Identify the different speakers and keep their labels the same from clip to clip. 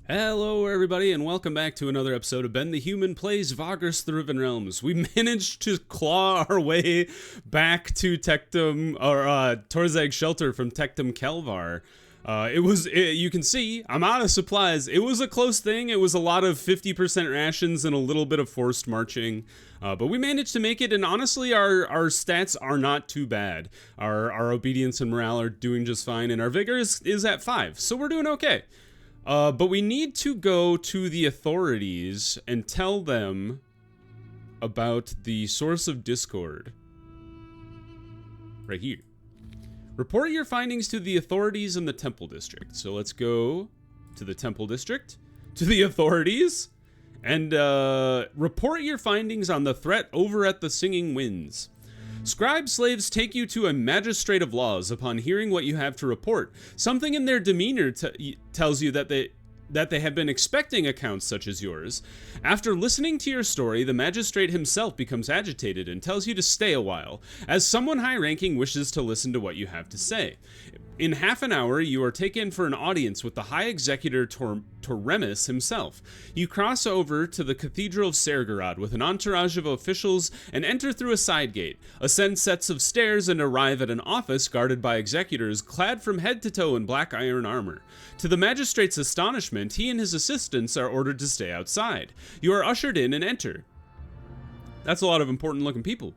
Speaker 1: Hello everybody and welcome back to another episode of Ben the Human Plays Vagrus the Riven Realms. We managed to claw our way back to Tectum, or Torzag's shelter from Tectum Kelvar. You can see, I'm out of supplies. It was a close thing. It was a lot of 50% rations and a little bit of forced marching. But we managed to make it, and honestly, our stats are not too bad. Our obedience and morale are doing just fine, and our vigor is at 5, so we're doing okay. But we need to go to the authorities and tell them about the source of discord. Right here. Report your findings to the authorities in the Temple District. So let's go to the Temple District, to the authorities, and report your findings on the threat over at the Singing Winds. Scribe slaves take you to a magistrate of laws upon hearing what you have to report. Something in their demeanor tells you that they have been expecting accounts such as yours. After listening to your story, the magistrate himself becomes agitated and tells you to stay a while, as someone high-ranking wishes to listen to what you have to say. In half an hour, you are taken for an audience with the High Executor Toremis himself. You cross over to the Cathedral of Sergorod with an entourage of officials and enter through a side gate, ascend sets of stairs, and arrive at an office guarded by executors clad from head to toe in black iron armor. To the magistrate's astonishment, he and his assistants are ordered to stay outside. You are ushered in and enter. That's a lot of important-looking people.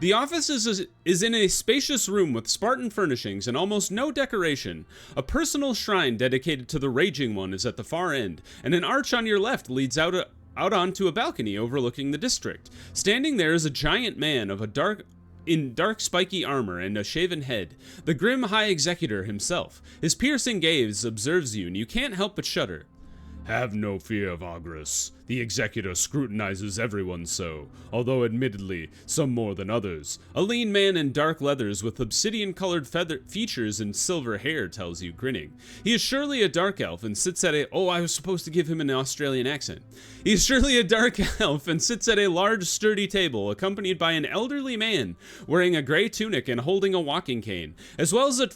Speaker 1: The office is in a spacious room with Spartan furnishings and almost no decoration. A personal shrine dedicated to the Raging One is at the far end, and an arch on your left leads out onto a balcony overlooking the district. Standing there is a giant man in dark spiky armor and a shaven head, the grim High Executor himself. His piercing gaze observes you, and you can't help but shudder. Have no fear, Vagrus. The Executor scrutinizes everyone so, although admittedly, some more than others. A lean man in dark leathers with obsidian-colored features and silver hair tells you, grinning. He is surely a dark elf and sits at I was supposed to give him an Australian accent. He is surely a dark elf and sits at a large, sturdy table, accompanied by an elderly man wearing a gray tunic and holding a walking cane, as well as a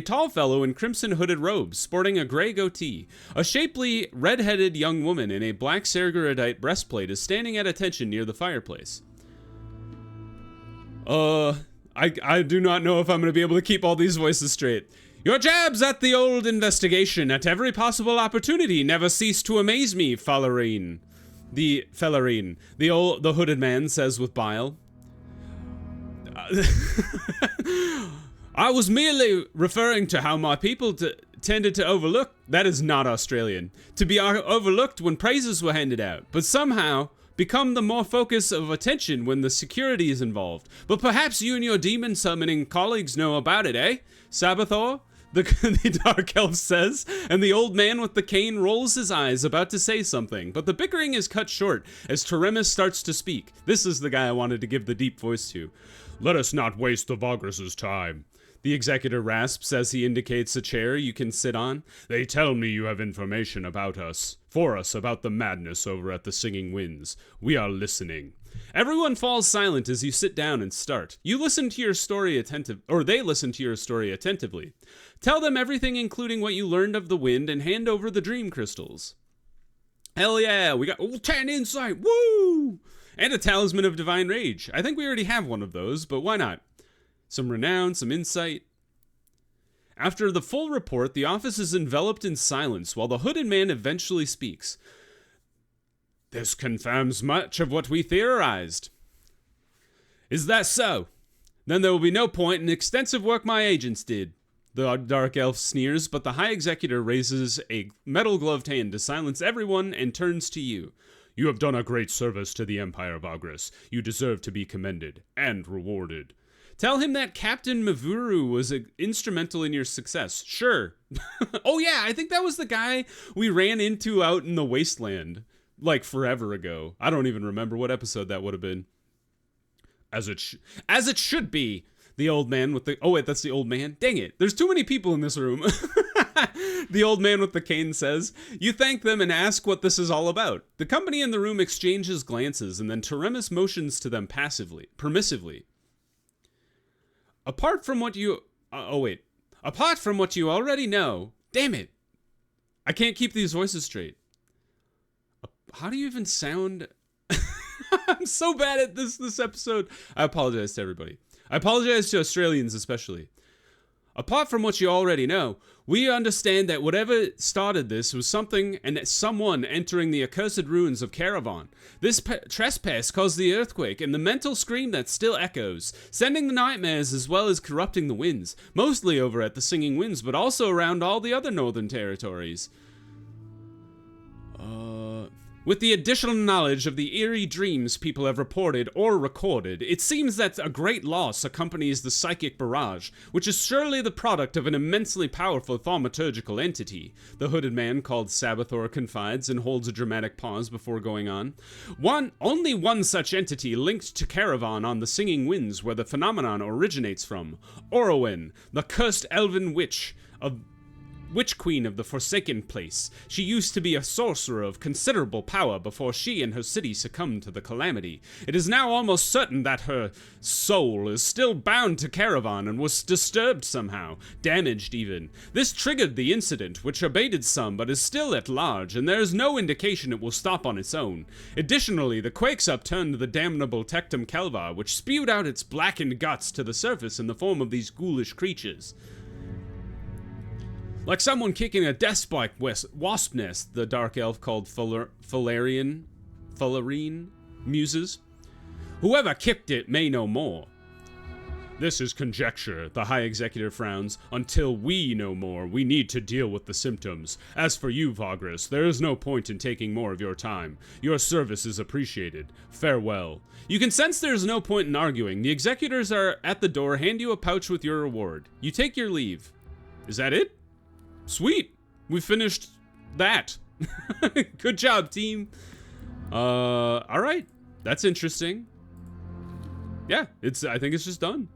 Speaker 1: tall fellow in crimson hooded robes, sporting a gray goatee. A shapely, red-headed young woman in a black Sergorodite breastplate is standing at attention near the fireplace. I do not know if I'm going to be able to keep all these voices straight. Your jabs at the old investigation at every possible opportunity never cease to amaze me, Fallerine. The hooded man says with bile. I was merely referring to how my people tended to overlook, that is not Australian, to be overlooked when praises were handed out, but somehow become the more focus of attention when the security is involved. But perhaps you and your demon summoning colleagues know about it, eh? Sabathor? The dark elf says, and the old man with the cane rolls his eyes, about to say something, but the bickering is cut short as Toremis starts to speak. This is the guy I wanted to give the deep voice to. Let us not waste the Vagrus' time. The executor rasps as he indicates a chair you can sit on. They tell me you have information about the madness over at the Singing Winds. We are listening. Everyone falls silent as you sit down and start. They listen to your story attentively. Tell them everything, including what you learned of the wind, and hand over the dream crystals. Hell yeah, we got 10 insight, woo! And a talisman of divine rage. I think we already have one of those, but why not? Some renown, some insight. After the full report, the office is enveloped in silence while the hooded man eventually speaks. This confirms much of what we theorized. Is that so? Then there will be no point in extensive work my agents did. The dark elf sneers, but the High Executor raises a metal-gloved hand to silence everyone and turns to you. You have done a great service to the Empire, Vagrus. You deserve to be commended and rewarded. Tell him that Captain Mavuru was instrumental in your success. Sure. Oh yeah, I think that was the guy we ran into out in the wasteland, like forever ago. I don't even remember what episode that would have been. As it should be. The old man with the... Oh wait, that's the old man? Dang it, there's too many people in this room. The old man with the cane says, you thank them and ask what this is all about. The company in the room exchanges glances, and then Toremis motions to them permissively. Apart from what you already know, damn it, I can't keep these voices straight. How do you even sound? I'm so bad at this episode. I apologize to everybody. I apologize to Australians especially. Apart from what you already know, we understand that whatever started this was something and someone entering the accursed ruins of Caravan. This trespass caused the earthquake and the mental scream that still echoes, sending the nightmares as well as corrupting the winds, mostly over at the Singing Winds, but also around all the other northern territories. With the additional knowledge of the eerie dreams people have reported or recorded, it seems that a great loss accompanies the psychic barrage, which is surely the product of an immensely powerful thaumaturgical entity, the hooded man called Sabathor confides and holds a dramatic pause before going on. Only one such entity linked to Caravan on the Singing Winds where the phenomenon originates from, Orowin, the cursed elven witch queen of the Forsaken Place. She used to be a sorcerer of considerable power before she and her city succumbed to the calamity. It is now almost certain that her soul is still bound to Caravan and was disturbed somehow, damaged even. This triggered the incident, which abated some but is still at large, and there is no indication it will stop on its own. Additionally, the quakes upturned the damnable Tectum Kelvar, which spewed out its blackened guts to the surface in the form of these ghoulish creatures. Like someone kicking a death spike wasp nest, the dark elf called Fullerene muses. Whoever kicked it may know more. This is conjecture, the High Executive frowns. Until we know more, we need to deal with the symptoms. As for you, Vagrus, there is no point in taking more of your time. Your service is appreciated. Farewell. You can sense there is no point in arguing. The executors are at the door, hand you a pouch with your reward. You take your leave. Is that it? Sweet, we finished that. Good job, team. All right, that's interesting. Yeah, I think it's just done.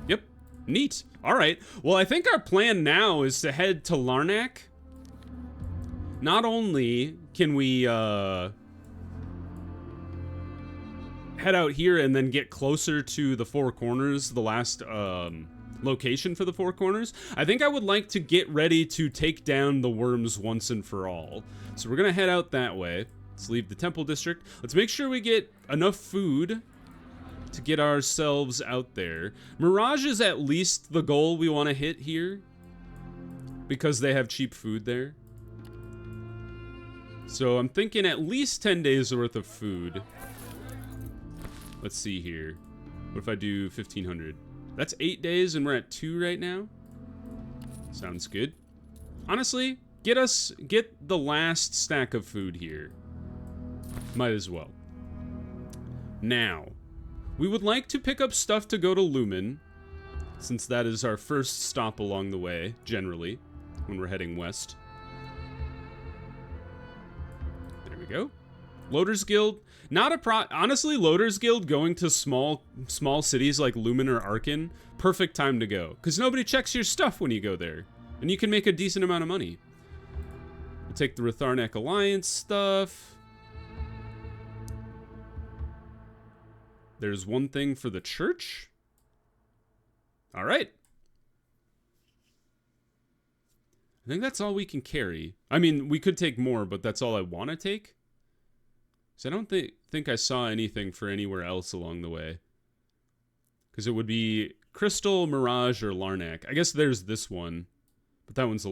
Speaker 1: Yep, neat. All right, well, I think our plan now is to head to Larnak. Not only can we head out here and then get closer to the Four Corners, the last location for the Four Corners, I think I would like to get ready to take down the worms once and for all. So we're gonna head out that way. Let's leave the temple district. Let's make sure we get enough food to get ourselves out there. Mirage is at least the goal we want to hit here because they have cheap food there. So I'm thinking at least 10 days worth of food. Let's see here. What if I do 1,500? That's 8 days and we're at 2 right now. Sounds good. Honestly, get the last stack of food here. Might as well. Now, we would like to pick up stuff to go to Lumen, since that is our first stop along the way, generally, when we're heading west. There we go. Loader's Guild. Honestly, Loader's Guild going to small cities like Lumen or Arcane, perfect time to go. Because nobody checks your stuff when you go there. And you can make a decent amount of money. We'll take the Ratharnak Alliance stuff. There's one thing for the church. All right. I think that's all we can carry. I mean, we could take more, but that's all I want to take. So I don't think I saw anything for anywhere else along the way. Because it would be Crystal, Mirage, or Larnak. I guess there's this one. But that one's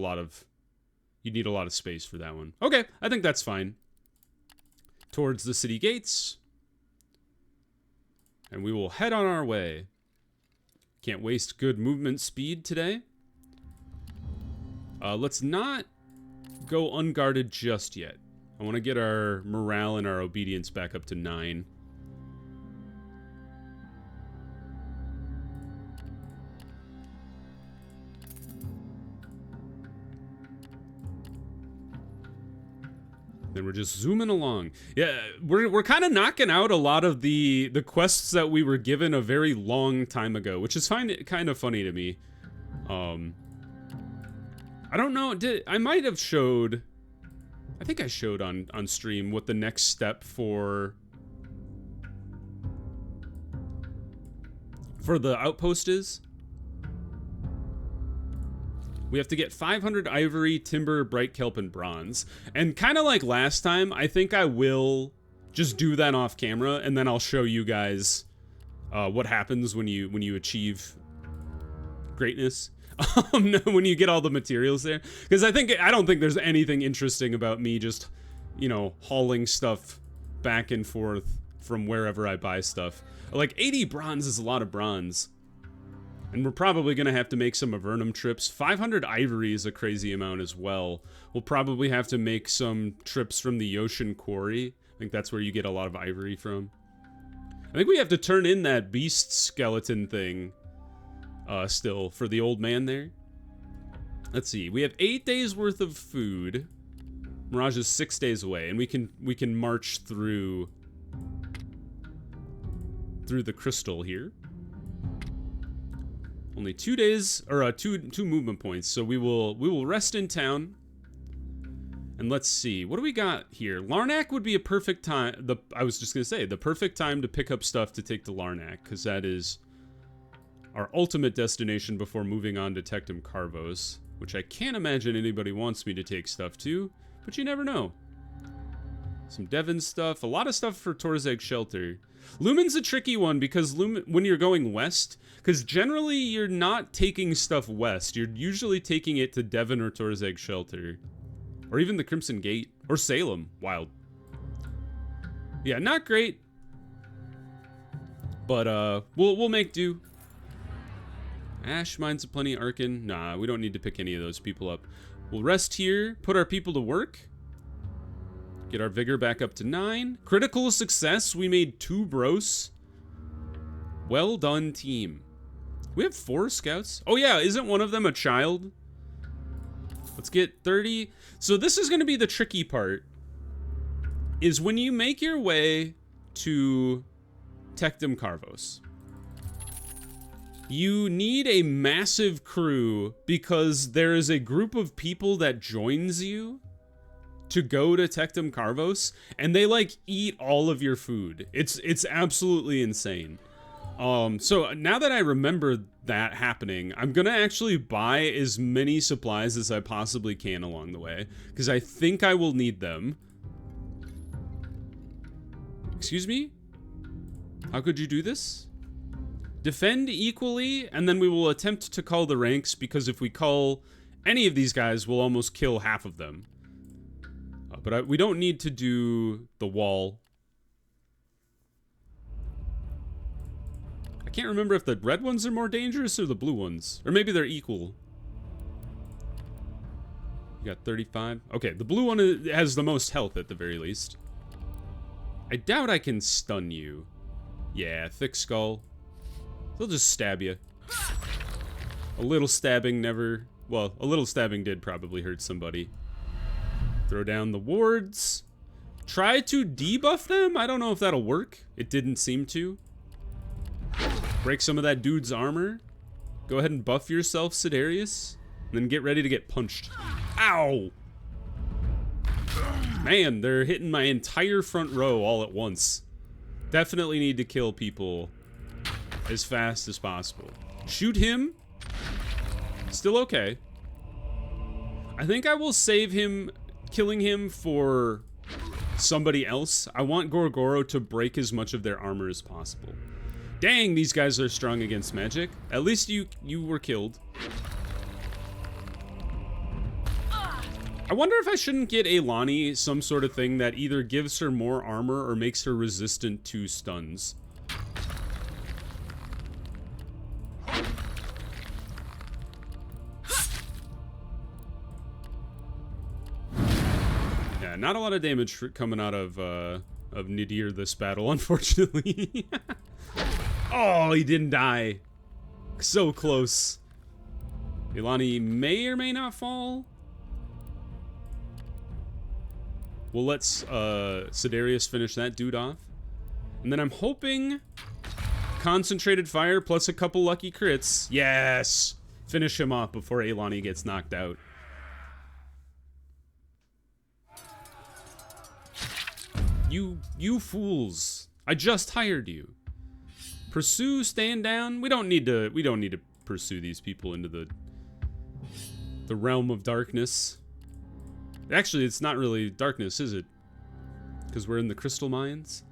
Speaker 1: you'd need a lot of space for that one. Okay, I think that's fine. Towards the city gates. And we will head on our way. Can't waste good movement speed today. Let's not go unguarded just yet. I want to get our morale and our obedience back up to 9. Then we're just zooming along. Yeah, we're kind of knocking out a lot of the quests that we were given a very long time ago, which is kind of funny to me. I don't know. I might have showed. I think I showed on stream what the next step for the outpost is. We have to get 500 ivory, timber, bright kelp, and bronze. And kind of like last time, I think I will just do that off camera, and then I'll show you guys what happens when you achieve greatness. When you get all the materials there. Because I don't think there's anything interesting about me just, you know, hauling stuff back and forth from wherever I buy stuff. Like, 80 bronze is a lot of bronze. And we're probably going to have to make some Avernum trips. 500 ivory is a crazy amount as well. We'll probably have to make some trips from the Ocean Quarry. I think that's where you get a lot of ivory from. I think we have to turn in that beast skeleton thing still for the old man there. Let's see. We have 8 days worth of food. Mirage is 6 days away, and we can march through the crystal here. Only 2 days, or two movement points, so we will rest in town. And let's see, what do we got here? Larnak would be a perfect time. I was just gonna say the perfect time to pick up stuff to take to Larnak, because that is our ultimate destination before moving on to Tectum Carvos, which I can't imagine anybody wants me to take stuff to, but you never know. Some Devon stuff, a lot of stuff for Torzeg Shelter. Lumen's a tricky one because when you're going west, because generally you're not taking stuff west. You're usually taking it to Devon or Torzeg Shelter. Or even the Crimson Gate. Or Salem. Wild. Yeah, not great. But, we'll make do. Ash mines a plenty. Arcane. Nah, we don't need to pick any of those people up. We'll rest here. Put our people to work. Get our vigor back up to 9. Critical success. We made 2 bros. Well done, team. We have 4 scouts. Oh yeah, isn't one of them a child? Let's get 30. So this is going to be the tricky part. Is when you make your way to Tectum Carvos. You need a massive crew because there is a group of people that joins you to go to Tectum Carvos, and they like eat all of your food. It's absolutely insane. So now that I remember that happening, I'm gonna actually buy as many supplies as I possibly can along the way, because I think I will need them. Excuse me? How could you do this? Defend equally, and then we will attempt to cull the ranks, because if we cull any of these guys, we'll almost kill half of them. But we don't need to do the wall. I can't remember if the red ones are more dangerous or the blue ones. Or maybe they're equal. You got 35. Okay, the blue one has the most health at the very least. I doubt I can stun you. Yeah, thick skull. They'll just stab you. A little stabbing never... Well, a little stabbing did probably hurt somebody. Throw down the wards. Try to debuff them? I don't know if that'll work. It didn't seem to. Break some of that dude's armor. Go ahead and buff yourself, Sidarius. And then get ready to get punched. Ow! Man, they're hitting my entire front row all at once. Definitely need to kill people as fast as possible. Shoot him. Still okay. I think I will save him... killing him for somebody else. I want Gorgoro to break as much of their armor as possible. Dang, these guys are strong against magic. At least you were killed. I wonder if I shouldn't get Eilani some sort of thing that either gives her more armor or makes her resistant to stuns. Not a lot of damage coming out of Nadir this battle, unfortunately. Oh, he didn't die. So close. Eilani may or may not fall. Well, let's Sidarius finish that dude off. And then I'm hoping concentrated fire plus a couple lucky crits. Yes! Finish him off before Eilani gets knocked out. You fools. I just hired you. Pursue, stand down. We don't need to pursue these people into the The realm of darkness. Actually, it's not really darkness, is it? Because we're in the crystal mines.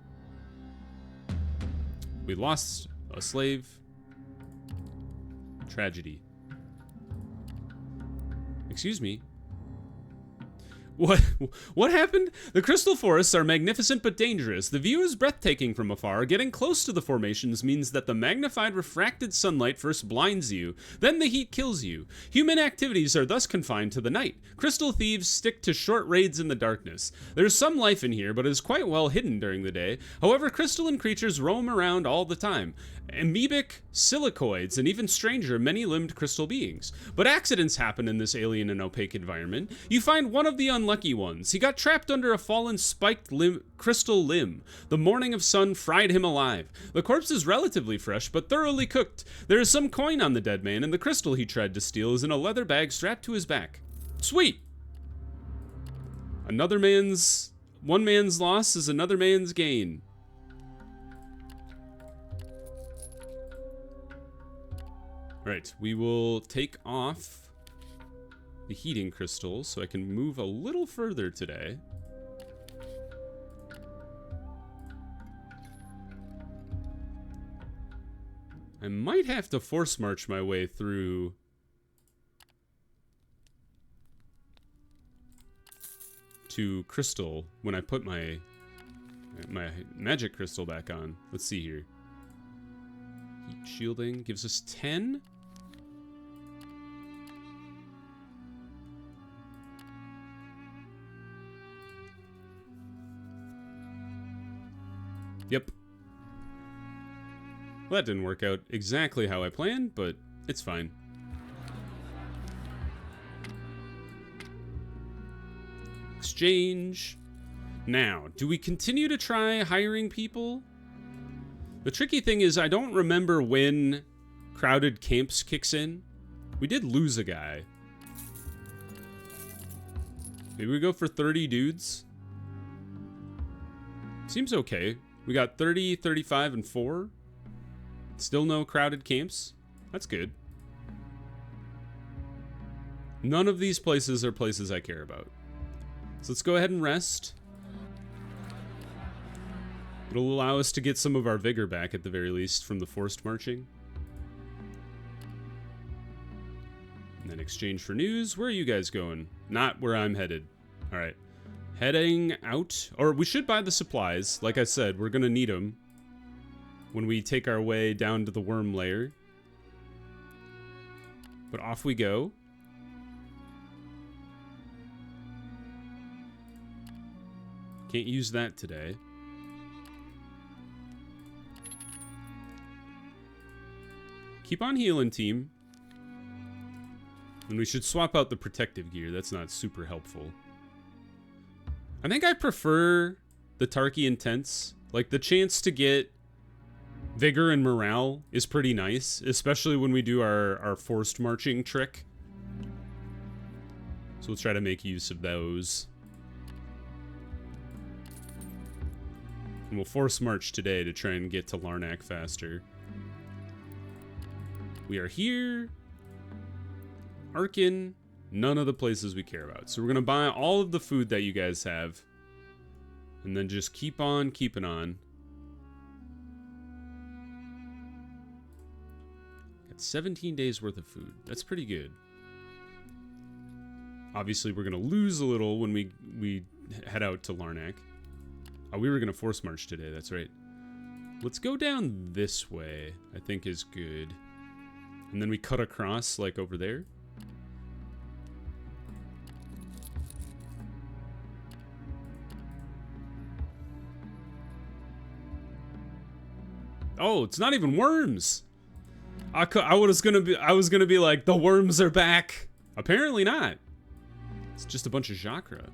Speaker 1: We lost a slave. Tragedy. Excuse me. What happened? The crystal forests are magnificent but dangerous. The view is breathtaking from afar. Getting close to the formations means that the magnified refracted sunlight first blinds you, then the heat kills you. Human activities are thus confined to the night. Crystal thieves stick to short raids in the darkness. There's some life in here, but it is quite well hidden during the day. However, crystalline creatures roam around all the time. Amoebic, silicoids, and even stranger, many-limbed crystal beings. But accidents happen in this alien and opaque environment. You find one of the unlucky ones. He got trapped under a fallen spiked crystal limb. The morning of sun fried him alive. The corpse is relatively fresh, but thoroughly cooked. There is some coin on the dead man, and the crystal he tried to steal is in a leather bag strapped to his back. Sweet! One man's loss is another man's gain. Right, we will take off the heating crystal so I can move a little further today. I might have to force march my way through to crystal when I put my magic crystal back on. Let's see here. Heat shielding gives us 10. Yep. Well, that didn't work out exactly how I planned, but it's fine. Exchange. Now, do we continue to try hiring people? The tricky thing is I don't remember when crowded camps kicks in. We did lose a guy. Maybe we go for 30 dudes? Seems okay. We got 30, 35, and 4. Still no crowded camps. That's good. None of these places are places I care about. So let's go ahead and rest. It'll allow us to get some of our vigor back at the very least from the forced marching. And then exchange for news. Where are you guys going? Not where I'm headed. All right. Heading out, or we should buy the supplies. Like I said, we're gonna need them when we take our way down to the worm lair. But off we go. Can't use that today. Keep on healing, team. And we should swap out the protective gear. That's not super helpful. I think I prefer the Tarky Intense. Like, the chance to get vigor and morale is pretty nice, especially when we do our forced marching trick. So we'll try to make use of those. And we'll force march today to try and get to Larnak faster. We are here. Arcane. None of the places we care about. So we're going to buy all of the food that you guys have. And then just keep on keeping on. Got 17 days worth of food. That's pretty good. Obviously, we're going to lose a little when we head out to Larnak. Oh, we were going to force march today. That's right. Let's go down this way, I think is good. And then we cut across, like, over there. Oh, it's not even worms. I was gonna be like, the worms are back. Apparently not. It's just a bunch of Chakra.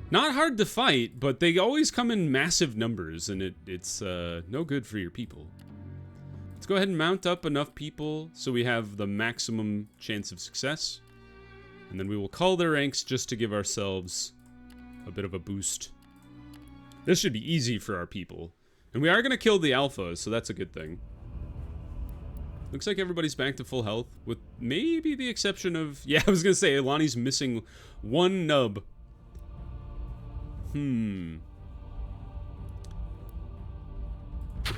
Speaker 1: Not hard to fight, but they always come in massive numbers, and it's no good for your people. Let's go ahead and mount up enough people so we have the maximum chance of success. And then we will call their ranks just to give ourselves a bit of a boost. This should be easy for our people. And we are going to kill the alpha, so that's a good thing. Looks like everybody's back to full health, with maybe the exception of... Yeah, I was gonna say, Ilani's missing one nub. I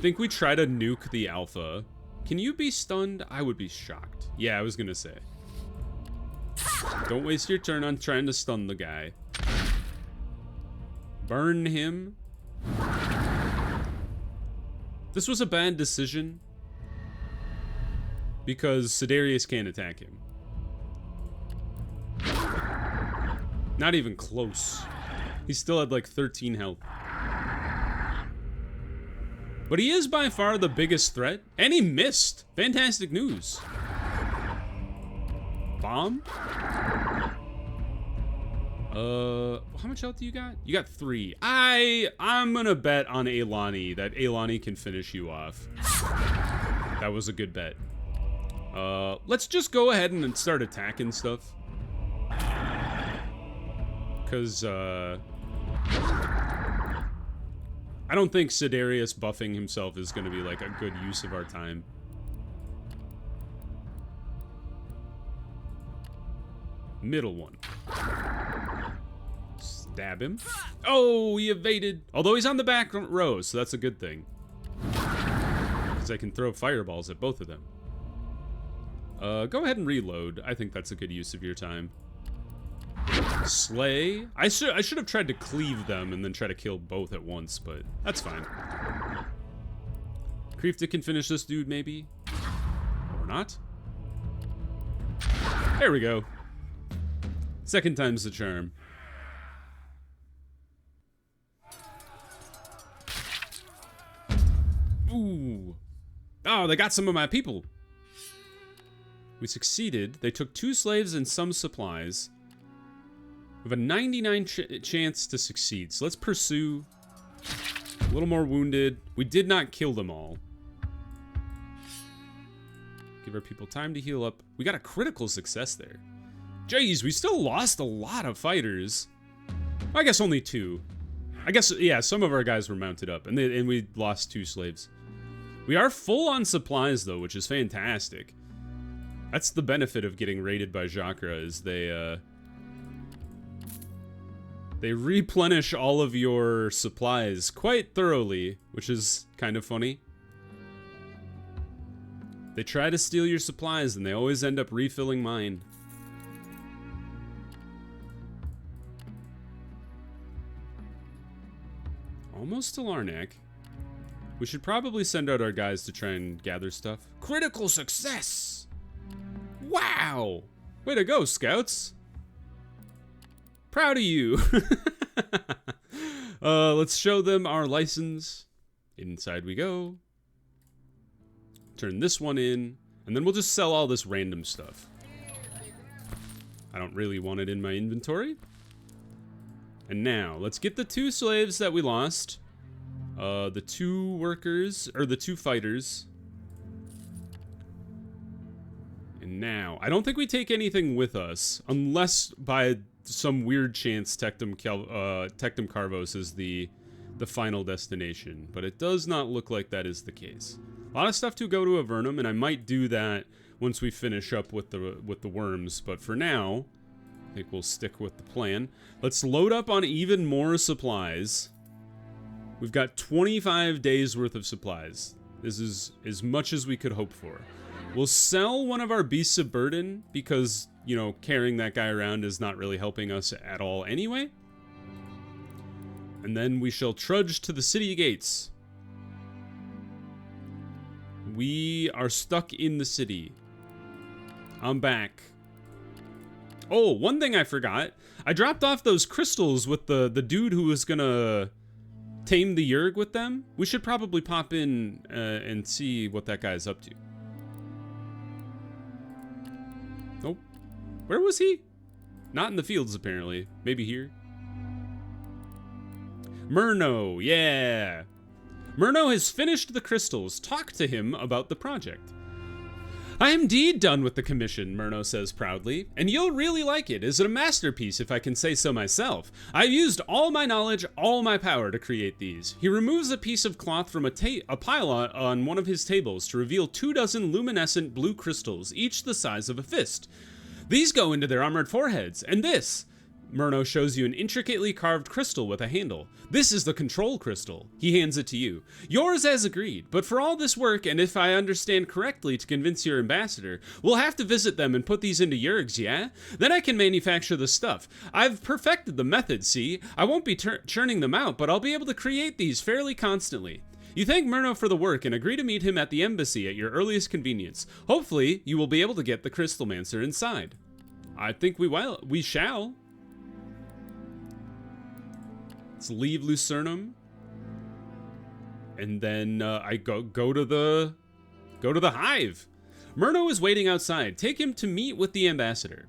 Speaker 1: think we try to nuke the alpha. Can you be stunned? I would be shocked. Yeah, I was gonna say. Don't waste your turn on trying to stun the guy. Burn him. This was a bad decision because Sidarius can't attack him. Not even close. He still had like 13 health. But he is by far the biggest threat, and he missed. Fantastic news. Bomb? How much health do you got? You got 3. I'm gonna bet on Ilani that Ilani can finish you off. That was a good bet. Let's just go ahead and start attacking stuff. Cause, I don't think Sidarius buffing himself is gonna be like a good use of our time. Middle one. Stab him. Oh, he evaded. Although he's on the back row, so that's a good thing. Because I can throw fireballs at both of them. Go ahead and reload. I think that's a good use of your time. Slay. I should have tried to cleave them and then try to kill both at once, but that's fine. Kreefta can finish this dude, maybe? Or not? There we go. Second time's the charm. Ooh. Oh, they got some of my people. We succeeded. They took 2 slaves and some supplies. We have a 99 chance to succeed. So let's pursue. A little more wounded. We did not kill them all. Give our people time to heal up. We got a critical success there. Jeez, we still lost a lot of fighters. I guess only 2. I guess, yeah, some of our guys were mounted up, and we lost 2 slaves. We are full on supplies, though, which is fantastic. That's the benefit of getting raided by Jacra, is they replenish all of your supplies quite thoroughly, which is kind of funny. They try to steal your supplies, and they always end up refilling mine. Almost to Larnac. We should probably send out our guys to try and gather stuff. Critical success! Wow! Way to go, scouts! Proud of you! Let's show them our license. Inside we go. Turn this one in, and then we'll just sell all this random stuff. I don't really want it in my inventory. And now, let's get the 2 slaves that we lost. The 2 workers, or the 2 fighters. And now, I don't think we take anything with us, unless by some weird chance Tectum Carvos is the final destination. But it does not look like that is the case. A lot of stuff to go to Avernum, and I might do that once we finish up with the worms. But for now, I think we'll stick with the plan. Let's load up on even more supplies. We've got 25 days worth of supplies. This is as much as we could hope for. We'll sell one of our beasts of burden because, you know, carrying that guy around is not really helping us at all anyway. And then we shall trudge to the city gates. We are stuck in the city. I'm back. Oh, one thing I forgot. I dropped off those crystals with the dude who was gonna tame the yurg with them. We should probably pop in and see what that guy's up to. Nope. Where was he? Not in the fields, apparently. Maybe here. Murno, yeah. Murno has finished the crystals. Talk to him about the project. I am indeed done with the commission, Myrno says proudly, and you'll really like it. It's a masterpiece, if I can say so myself. I've used all my knowledge, all my power to create these. He removes a piece of cloth from a pile on one of his tables to reveal 24 luminescent blue crystals, each the size of a fist. These go into their armored foreheads, and this... Myrno shows you an intricately carved crystal with a handle. This is the control crystal. He hands it to you. Yours as agreed, but for all this work, and if I understand correctly to convince your ambassador, we'll have to visit them and put these into yurgs, yeah? Then I can manufacture the stuff. I've perfected the method, see? I won't be churning them out, but I'll be able to create these fairly constantly. You thank Myrno for the work and agree to meet him at the embassy at your earliest convenience. Hopefully, you will be able to get the Crystalmancer inside. I think we shall. Let's leave Lucernum, and then I go to the hive. Myrno is waiting outside. Take him to meet with the ambassador.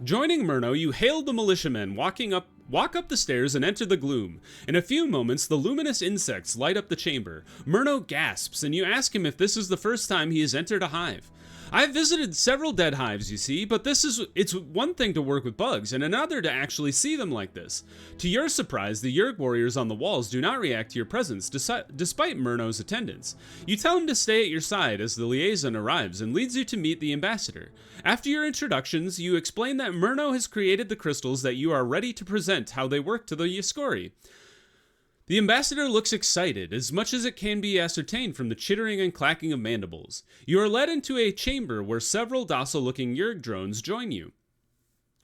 Speaker 1: Joining Myrno, you hail the militiamen, walk up the stairs and enter the gloom. In a few moments, the luminous insects light up the chamber. Myrno gasps, and you ask him if this is the first time he has entered a hive. I've visited several dead hives, you see, but it's one thing to work with bugs, and another to actually see them like this. To your surprise, the yurg warriors on the walls do not react to your presence, despite Myrno's attendance. You tell him to stay at your side as the liaison arrives and leads you to meet the ambassador. After your introductions, you explain that Myrno has created the crystals that you are ready to present how they work to the Yascori. The ambassador looks excited, as much as it can be ascertained from the chittering and clacking of mandibles. You are led into a chamber where several docile-looking yurg drones join you.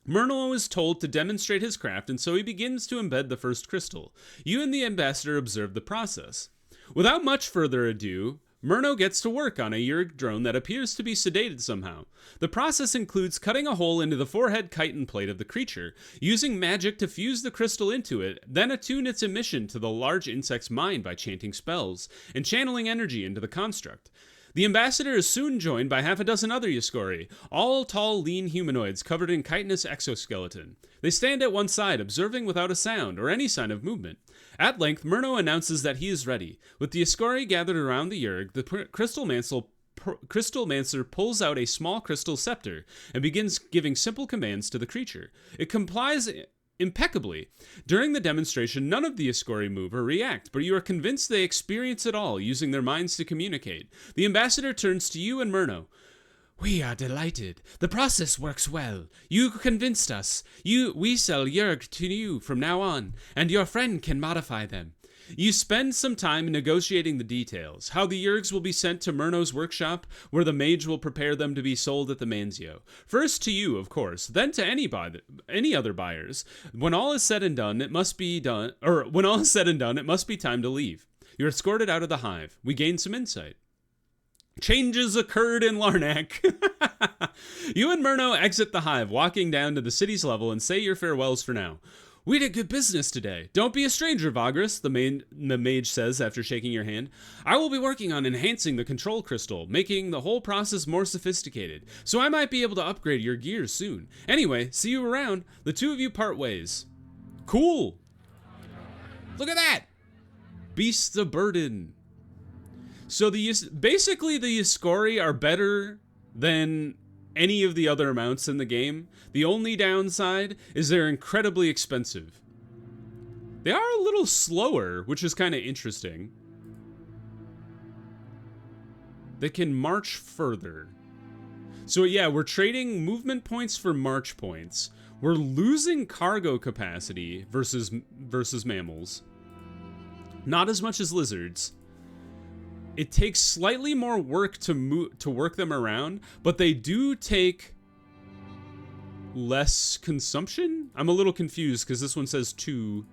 Speaker 1: Myrno is told to demonstrate his craft, and so he begins to embed the first crystal. You and the ambassador observe the process. Without much further ado, Myrno gets to work on a yurg drone that appears to be sedated somehow. The process includes cutting a hole into the forehead chitin plate of the creature, using magic to fuse the crystal into it, then attune its emission to the large insect's mind by chanting spells, and channeling energy into the construct. The ambassador is soon joined by half a dozen other Yascori, all tall, lean humanoids covered in chitinous exoskeleton. They stand at one side, observing without a sound or any sign of movement. At length, Myrno announces that he is ready. With the Yascori gathered around the yurg, the Crystalmancer pulls out a small crystal scepter and begins giving simple commands to the creature. It complies impeccably. During the demonstration, none of the Yascori move or react, but you are convinced they experience it all, using their minds to communicate. The ambassador turns to you and Myrno. We are delighted. The process works well. You convinced us. We sell yurg to you from now on, and your friend can modify them. You spend some time negotiating the details, how the yurgs will be sent to Myrno's workshop, where the mage will prepare them to be sold at the Manzio. First to you, of course, then to any other buyers. When all is said and done, it must be time to leave. You're escorted out of the hive. We gain some insight. Changes occurred in Larnak. You and Myrno exit the hive, walking down to the city's level, and say your farewells for now. We did good business today. Don't be a stranger, Vagrus, the mage says after shaking your hand. I will be working on enhancing the control crystal, making the whole process more sophisticated, so I might be able to upgrade your gear soon. Anyway, see you around. The two of you part ways. Cool. Look at that. Beasts of burden. So basically the Yascori are better than any of the other mounts in the game. The only downside is they're incredibly expensive. They are a little slower, which is kind of interesting. They can march further. So yeah, we're trading movement points for march points. We're losing cargo capacity versus mammals. Not as much as lizards. It takes slightly more work to work them around, but they do take less consumption? I'm a little confused because this one says 2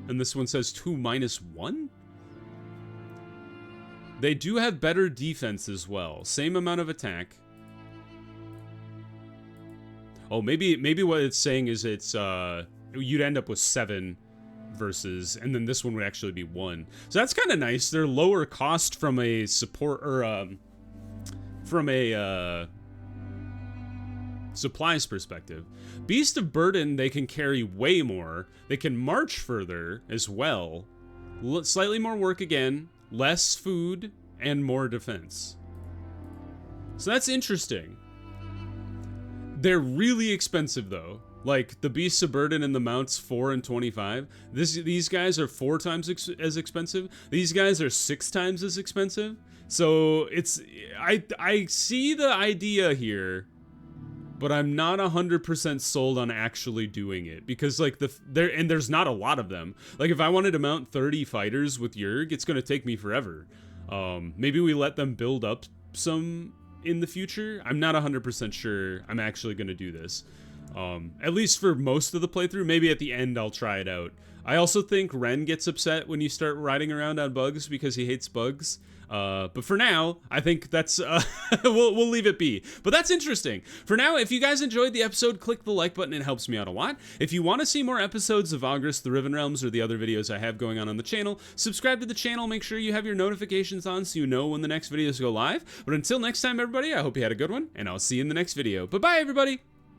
Speaker 1: and this one says 2 minus 1? They do have better defense as well. Same amount of attack. Oh, maybe what it's saying is it's you'd end up with 7 versus, and then this one would actually be 1. So that's kind of nice. They're lower cost from a support or from a supplies perspective. Beast of Burden, they can carry way more. They can march further as well. Slightly more work again, less food, and more defense. So that's interesting. They're really expensive though. Like the Beasts of Burden and the Mounts 4 and 25. These guys are 4 times as expensive. These guys are 6 times as expensive. So it's I see the idea here, but I'm not 100% sold on actually doing it because like there's not a lot of them. Like if I wanted to mount 30 fighters with yurg, it's gonna take me forever. Maybe we let them build up some in the future. I'm not 100% sure I'm actually gonna do this. At least for most of the playthrough. Maybe at the end I'll try it out. I also think Ren gets upset when you start riding around on bugs because he hates bugs. But for now, I think that's, we'll leave it be. But that's interesting. For now, if you guys enjoyed the episode, click the like button. It helps me out a lot. If you want to see more episodes of Vagrus, the Riven Realms, or the other videos I have going on the channel, subscribe to the channel. Make sure you have your notifications on so you know when the next videos go live. But until next time, everybody, I hope you had a good one, and I'll see you in the next video. Bye-bye, everybody!